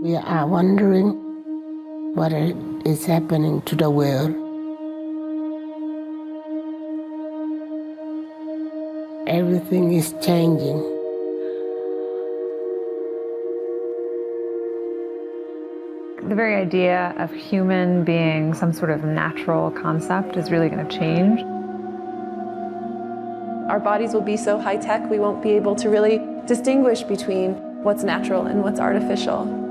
We are wondering what is happening to the world. Everything is changing. The very idea of human being some sort of natural concept is really going to change. Our bodies will be so high-tech, we won't be able to really distinguish between what's natural and what's artificial.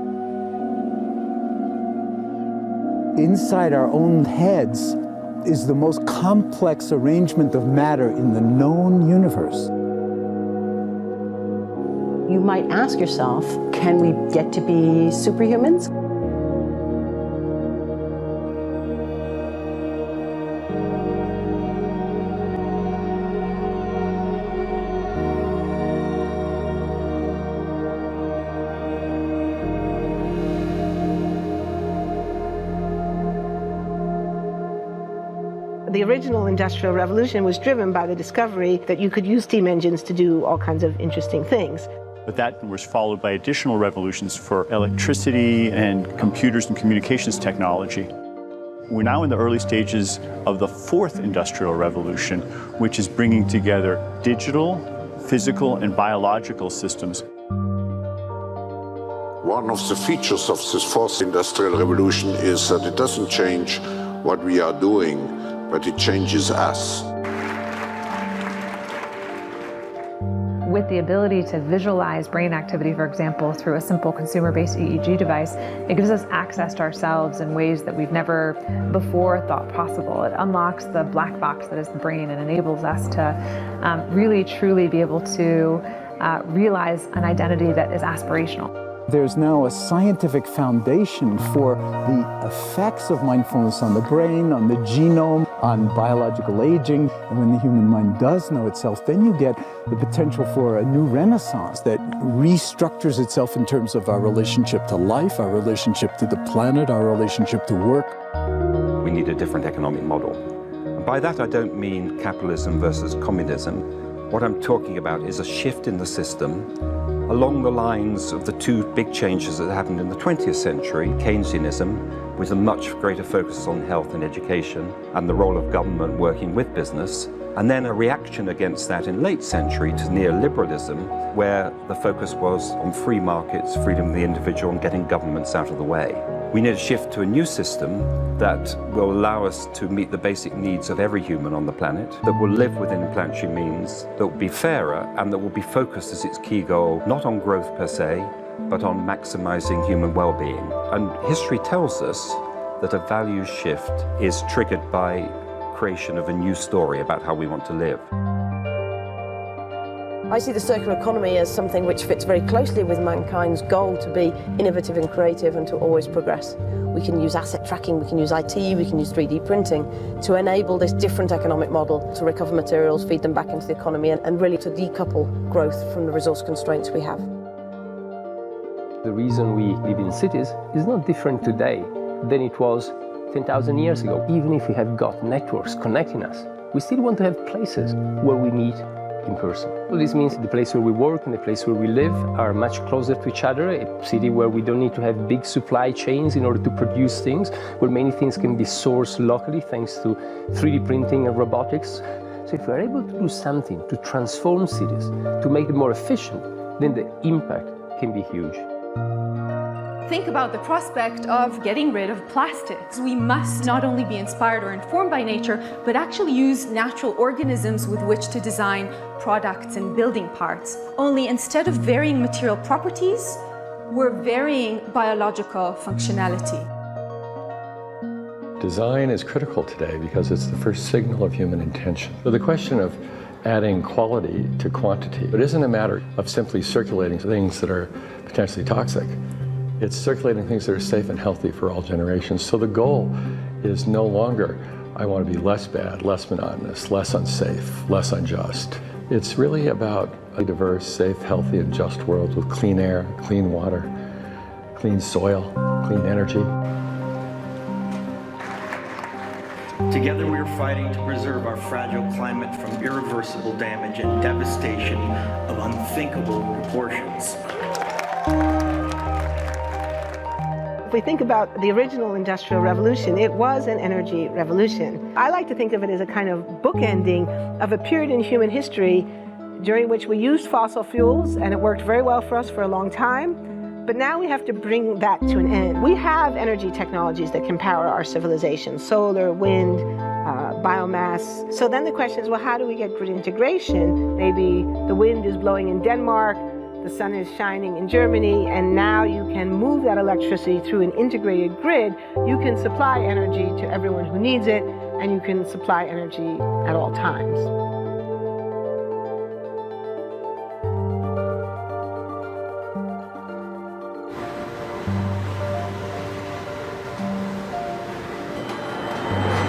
Inside our own heads is the most complex arrangement of matter in the known universe. You might ask yourself, can we get to be superhumans? The original Industrial Revolution was driven by the discovery that you could use steam engines to do all kinds of interesting things. But that was followed by additional revolutions for electricity and computers and communications technology. We're now in the early stages of the fourth industrial revolution, which is bringing together digital, physical, and biological systems. One of the features of this fourth industrial revolution is that it doesn't change what we are doing, but it changes us. With the ability to visualize brain activity, for example, through a simple consumer-based EEG device, it gives us access to ourselves in ways that we've never before thought possible. It unlocks the black box that is the brain and enables us to really, truly be able to realize an identity that is aspirational. There's now a scientific foundation for the effects of mindfulness on the brain, on the genome, on biological aging. And when the human mind does know itself, then you get the potential for a new renaissance that restructures itself in terms of our relationship to life, our relationship to the planet, our relationship to work. We need a different economic model. And by that I don't mean capitalism versus communism. What I'm talking about is a shift in the system along the lines of the two big changes that happened in the 20th century, Keynesianism, with a much greater focus on health and education and the role of government working with business, and then a reaction against that in late century to neoliberalism, where the focus was on free markets, freedom of the individual, and getting governments out of the way. We need a shift to a new system that will allow us to meet the basic needs of every human on the planet, that will live within planetary means, that will be fairer, and that will be focused as its key goal, not on growth per se, but on maximizing human well-being. And history tells us that a values shift is triggered by creation of a new story about how we want to live. I see the circular economy as something which fits very closely with mankind's goal to be innovative and creative and to always progress. We can use asset tracking, we can use IT, we can use 3D printing to enable this different economic model to recover materials, feed them back into the economy, and really to decouple growth from the resource constraints we have. The reason we live in cities is not different today than it was 10,000 years ago. Even if we have got networks connecting us, we still want to have places where we meet in person. Well, this means the place where we work and the place where we live are much closer to each other, a city where we don't need to have big supply chains in order to produce things, where many things can be sourced locally thanks to 3D printing and robotics. So if we're able to do something to transform cities, to make them more efficient, then the impact can be huge. Think about the prospect of getting rid of plastics. We must not only be inspired or informed by nature, but actually use natural organisms with which to design products and building parts. Only instead of varying material properties, we're varying biological functionality. Design is critical today because it's the first signal of human intention. So the question of adding quality to quantity, it isn't a matter of simply circulating things that are potentially toxic. It's circulating things that are safe and healthy for all generations. So the goal is no longer, I want to be less bad, less monotonous, less unsafe, less unjust. It's really about a diverse, safe, healthy, and just world with clean air, clean water, clean soil, clean energy. Together we are fighting to preserve our fragile climate from irreversible damage and devastation of unthinkable proportions. If we think about the original Industrial Revolution, it was an energy revolution. I like to think of it as a kind of bookending of a period in human history during which we used fossil fuels, and it worked very well for us for a long time. But now we have to bring that to an end. We have energy technologies that can power our civilization: solar, wind, biomass. So then the question is, well, how do we get grid integration? Maybe the wind is blowing in Denmark, the sun is shining in Germany, and now you can move that electricity through an integrated grid. You can supply energy to everyone who needs it, and you can supply energy at all times.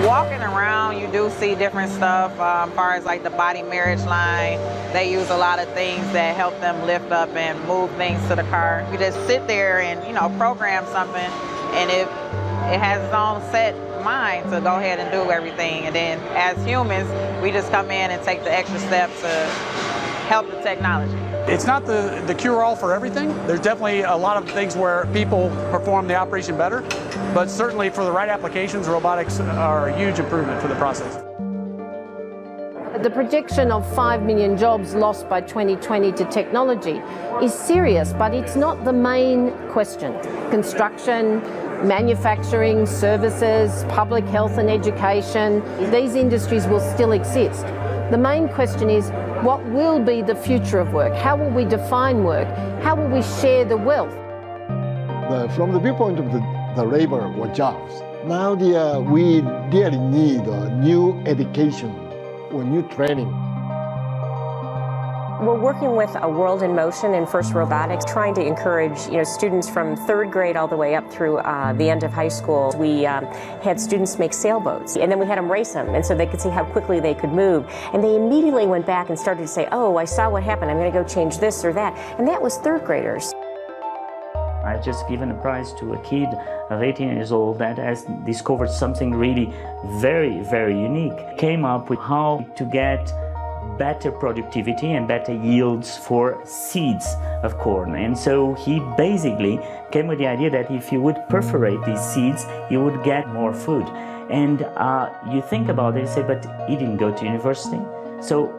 Walking around, you do see different stuff as far as like the body marriage line. They use a lot of things that help them lift up and move things to the car. You just sit there and, program something, and it has its own set mind to go ahead and do everything. And then as humans, we just come in and take the extra steps to help the technology. It's not the cure-all for everything. There's definitely a lot of things where people perform the operation better, but certainly for the right applications, robotics are a huge improvement for the process. The prediction of 5 million jobs lost by 2020 to technology is serious, but it's not the main question. Construction, manufacturing, services, public health and education, these industries will still exist. The main question is, what will be the future of work? How will we define work? How will we share the wealth? From the viewpoint of the labor or jobs, now we really need new education or new training. We're working with a World in Motion in FIRST Robotics, trying to encourage students from 3rd grade all the way up through the end of high school. We had students make sailboats, and then we had them race them, and so they could see how quickly they could move. And they immediately went back and started to say, oh, I saw what happened, I'm going to go change this or that. And that was 3rd graders. I've just given a prize to a kid of 18 years old that has discovered something really very, very unique. Came up with how to get better productivity and better yields for seeds of corn. And so he basically came with the idea that if you would perforate these seeds, you would get more food. And you think about it and say, but he didn't go to university. So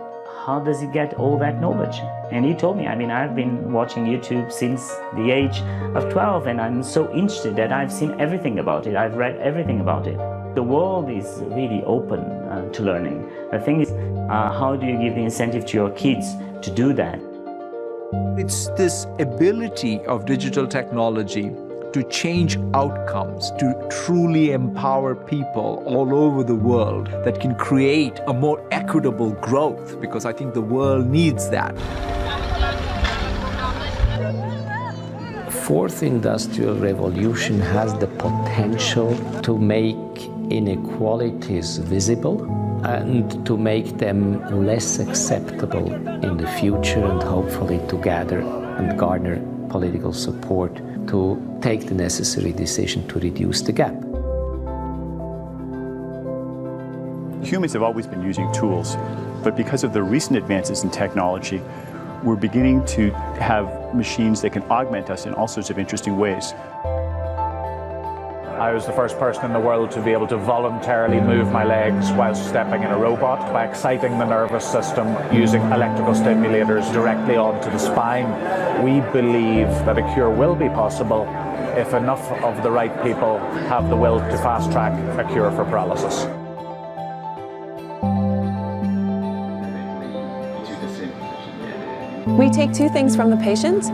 how does he get all that knowledge? And he told me, I've been watching YouTube since the age of 12, and I'm so interested that I've seen everything about it. I've read everything about it. The world is really open to learning. The thing is, how do you give the incentive to your kids to do that? It's this ability of digital technology to change outcomes, to truly empower people all over the world that can create a more equitable growth, because I think the world needs that. Fourth Industrial Revolution has the potential to make inequalities visible and to make them less acceptable in the future, and hopefully to gather and garner political support to take the necessary decision to reduce the gap. Humans have always been using tools, but because of the recent advances in technology, we're beginning to have machines that can augment us in all sorts of interesting ways. I was the first person in the world to be able to voluntarily move my legs while stepping in a robot by exciting the nervous system using electrical stimulators directly onto the spine. We believe that a cure will be possible if enough of the right people have the will to fast-track a cure for paralysis. We take two things from the patient.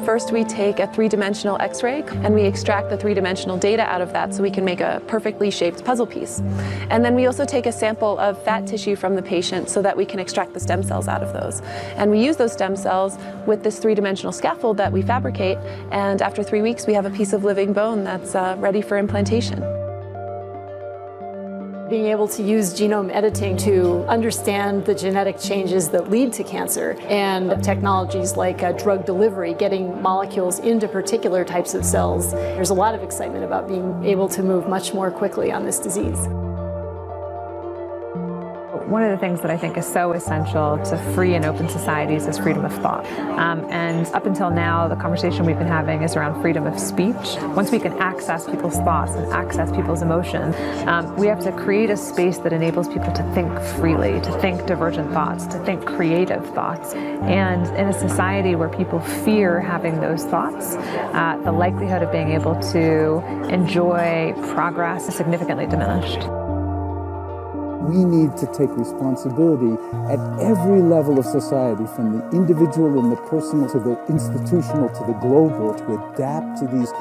First, we take a three-dimensional X-ray and we extract the three-dimensional data out of that so we can make a perfectly shaped puzzle piece. And then we also take a sample of fat tissue from the patient so that we can extract the stem cells out of those. And we use those stem cells with this three-dimensional scaffold that we fabricate, and after 3 weeks we have a piece of living bone that's ready for implantation. Being able to use genome editing to understand the genetic changes that lead to cancer, and technologies like drug delivery, getting molecules into particular types of cells. There's a lot of excitement about being able to move much more quickly on this disease. One of the things that I think is so essential to free and open societies is freedom of thought. And up until now, the conversation we've been having is around freedom of speech. Once we can access people's thoughts and access people's emotions, we have to create a space that enables people to think freely, to think divergent thoughts, to think creative thoughts. And in a society where people fear having those thoughts, the likelihood of being able to enjoy progress is significantly diminished. We need to take responsibility at every level of society, from the individual and the personal to the institutional to the global, to adapt to these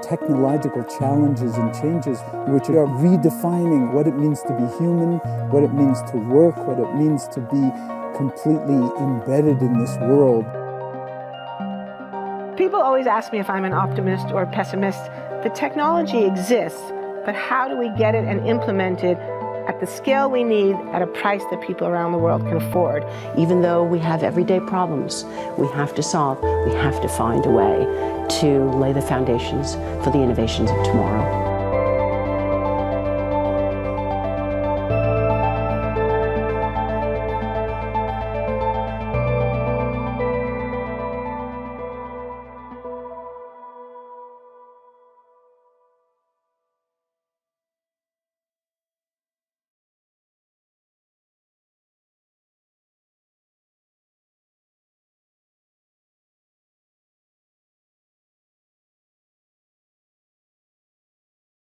technological challenges and changes, which are redefining what it means to be human, what it means to work, what it means to be completely embedded in this world. People always ask me if I'm an optimist or a pessimist. The technology exists, but how do we get it and implement it at the scale we need at a price that people around the world can afford? Even though we have everyday problems we have to solve, we have to find a way to lay the foundations for the innovations of tomorrow.